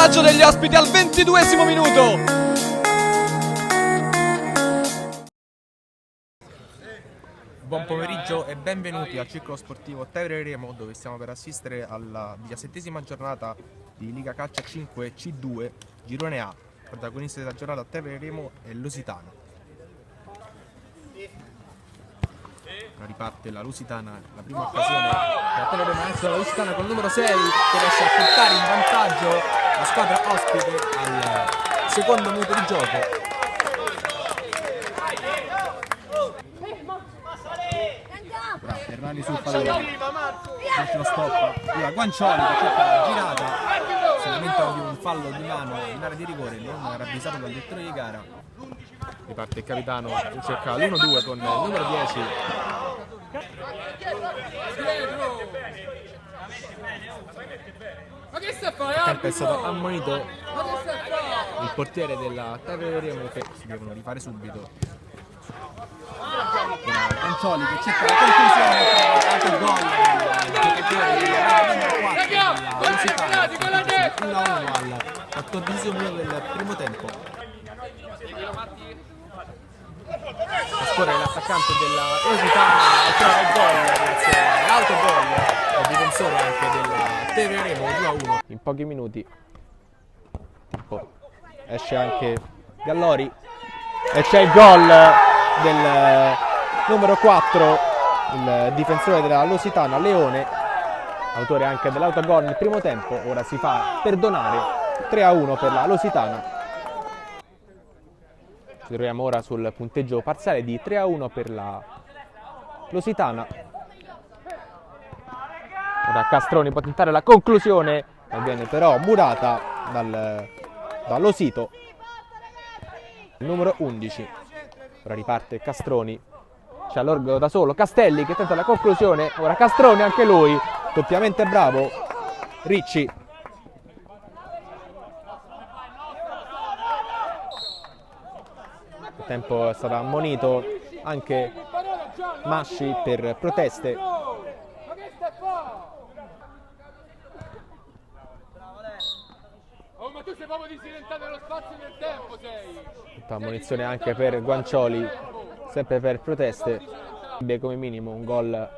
vantaggio degli ospiti al 22esimo minuto. Buon pomeriggio e benvenuti al circolo sportivo Tevere Remo, dove stiamo per assistere alla 17ª giornata di Liga Calcio 5 C2 Girone A. Protagonisti della giornata Tevere Remo e Lusitana. Ora riparte la Lusitana, la prima occasione per la Tevere Remo, adesso la Lusitana col numero 6 che riesce a portare in vantaggio la squadra ospite al secondo minuto di gioco. Ferrari sul pallone, lo stoppa, via Guancioli che cerca la girata, solamente di un fallo di mano in area di rigore, Leone era avvisato dal direttore di gara. Riparte il capitano, cerca l'1-2 con il numero 10. Ma che sta facendo? È stato ammonito il portiere della Tevere Remo che si devono rifare subito. Guancioli che cerca la conclusione, altro gol del giocatore della Lusitana, 1-1 al 14esimo minuto del primo tempo. La scuola dell'attaccante della Lusitana trova il gol grazie all'autogol del difensore anche della Tevere Remo, 2-1 in pochi minuti. Esce anche Gallori e c'è il gol del numero 4, il difensore della Lusitana, Leone, autore anche dell'autogol nel primo tempo. Ora si fa perdonare, 3-1 per la Lusitana. Ci troviamo ora sul punteggio parziale di 3-1 per la Lusitana. Ora Castroni può tentare la conclusione, ma viene però murata dall'Osito, il numero 11. Ora riparte Castroni, c'è l'organo da solo, Castelli che tenta la conclusione, ora Castroni anche lui, doppiamente bravo, Ricci. Il tempo è stato ammonito anche Masci per proteste. Ma che sta facendo? Oh, ma tu sei proprio dissidentato nello spazio e nel tempo, sei! Ammonizione anche per Guancioli, sempre per proteste. Come minimo un gol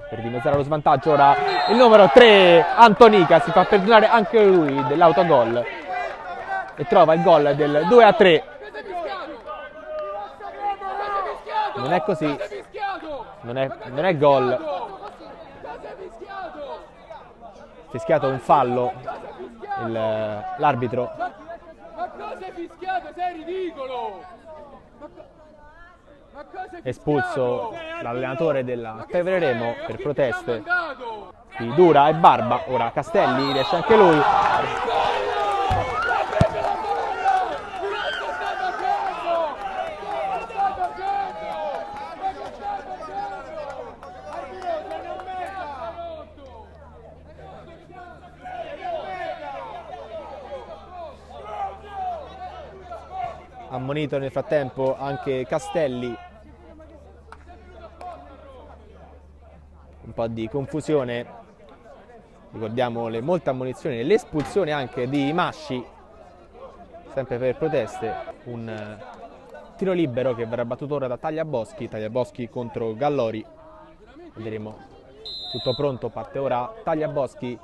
per dimezzare lo svantaggio. Ora il numero 3 Antonica si fa perdonare anche lui dell'autogol e trova il gol del 2-3. Non è così, non è gol. Fischiato un fallo l'arbitro. Ma cosa hai fischiato? Sei ridicolo! Ma cosa hai Espulso l'allenatore della Tevere Remo per proteste mandato? di Dura e Barba. Ora Castelli riesce anche lui. Ammonito nel frattempo anche Castelli. Un po' di confusione, ricordiamo le molte ammonizioni, l'espulsione anche di Masci, sempre per proteste. Un tiro libero che verrà battuto ora da Tagliaboschi contro Gallori. Vedremo, tutto pronto, parte ora Tagliaboschi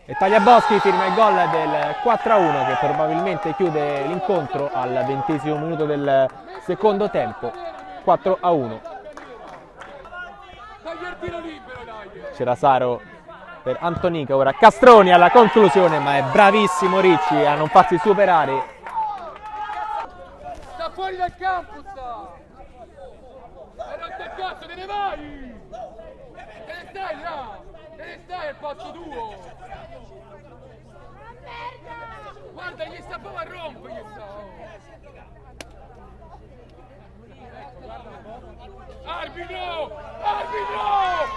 e Tagliaboschi firma il gol del 4-1 che probabilmente chiude l'incontro al 20esimo minuto del secondo tempo. 4-1. C'era Saro per Antonica, ora Castroni alla conclusione, ma è bravissimo Ricci a non farsi superare. Sta fuori dal campo, sta! E non te cazzo, te ne vai! Te ne stai là! Te ne stai al posto tuo! Guarda, gli sta proprio a rompere, gli sta! Arbitro! Arbitro!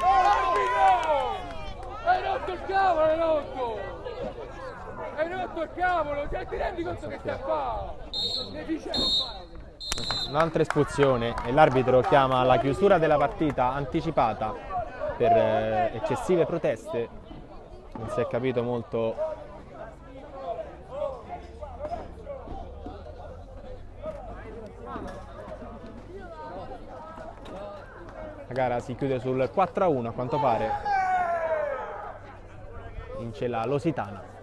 Arbitro! Hai rotto il cavolo, hai rotto! Hai rotto il cavolo! Cioè, ti rendi conto che stai a fare? Un'altra espulsione e l'arbitro chiama la chiusura della partita anticipata per eccessive proteste. Non si è capito molto gara si chiude sul 4-1 a quanto pare, vince la Lusitana.